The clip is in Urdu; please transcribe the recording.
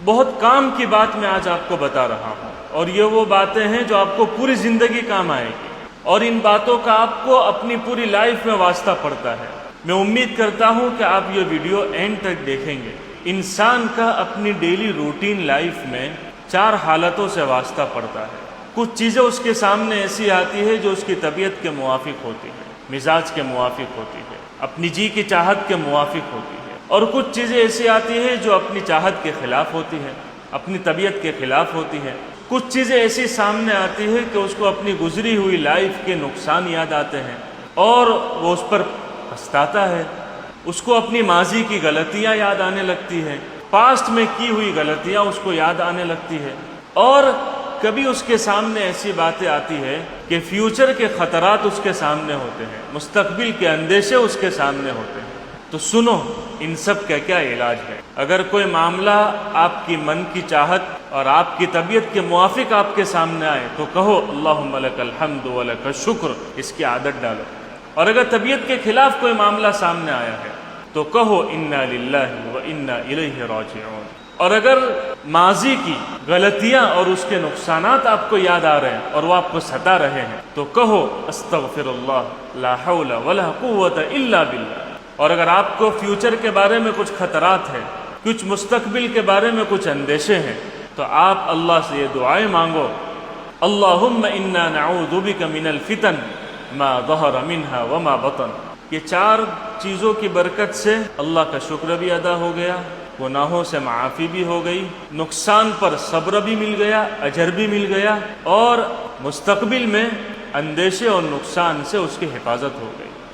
بہت کام کی بات میں آج آپ کو بتا رہا ہوں، اور یہ وہ باتیں ہیں جو آپ کو پوری زندگی کام آئے گی، اور ان باتوں کا آپ کو اپنی پوری لائف میں واسطہ پڑتا ہے۔ میں امید کرتا ہوں کہ آپ یہ ویڈیو اینڈ تک دیکھیں گے۔ انسان کا اپنی ڈیلی روٹین لائف میں 4 حالتوں سے واسطہ پڑتا ہے۔ کچھ چیزیں اس کے سامنے ایسی آتی ہے جو اس کی طبیعت کے موافق ہوتی ہے، مزاج کے موافق ہوتی ہے، اپنی جی کی چاہت کے موافق ہوتی ہے، اور کچھ چیزیں ایسی آتی ہیں جو اپنی چاہت کے خلاف ہوتی ہے، اپنی طبیعت کے خلاف ہوتی ہے۔ کچھ چیزیں ایسی سامنے آتی ہے کہ اس کو اپنی گزری ہوئی لائف کے نقصان یاد آتے ہیں اور وہ اس پر پچھتاتا ہے، اس کو اپنی ماضی کی غلطیاں یاد آنے لگتی ہے، پاسٹ میں کی ہوئی غلطیاں اس کو یاد آنے لگتی ہے، اور کبھی اس کے سامنے ایسی باتیں آتی ہے کہ فیوچر کے خطرات اس کے سامنے ہوتے ہیں، مستقبل کے اندیشے اس کے سامنے ہوتے ہیں۔ تو سنو، ان سب کا کیا علاج ہے؟ اگر کوئی معاملہ آپ کی من کی چاہت اور آپ کی طبیعت کے موافق آپ کے سامنے آئے تو کہو اللہم لک الحمد ولک الشکر، اس کی عادت ڈالو۔ اور اگر طبیعت کے خلاف کوئی معاملہ سامنے آیا ہے تو کہو انا للہ و انا الیہ راجعون۔ اور اگر ماضی کی غلطیاں اور اس کے نقصانات آپ کو یاد آ رہے ہیں اور وہ آپ کو ستا رہے ہیں تو کہو استغفر اللہ لا حول ولا قوت الا باللہ۔ اور اگر آپ کو فیوچر کے بارے میں کچھ خطرات ہیں، کچھ مستقبل کے بارے میں کچھ اندیشے ہیں، تو آپ اللہ سے یہ دعائیں مانگو، اللہم انا نعوذ بک من الفتن ما ظہر منها وما بطن۔ یہ 4 چیزوں کی برکت سے اللہ کا شکر بھی ادا ہو گیا، گناہوں سے معافی بھی ہو گئی، نقصان پر صبر بھی مل گیا، اجر بھی مل گیا، اور مستقبل میں اندیشے اور نقصان سے اس کی حفاظت ہو گئی۔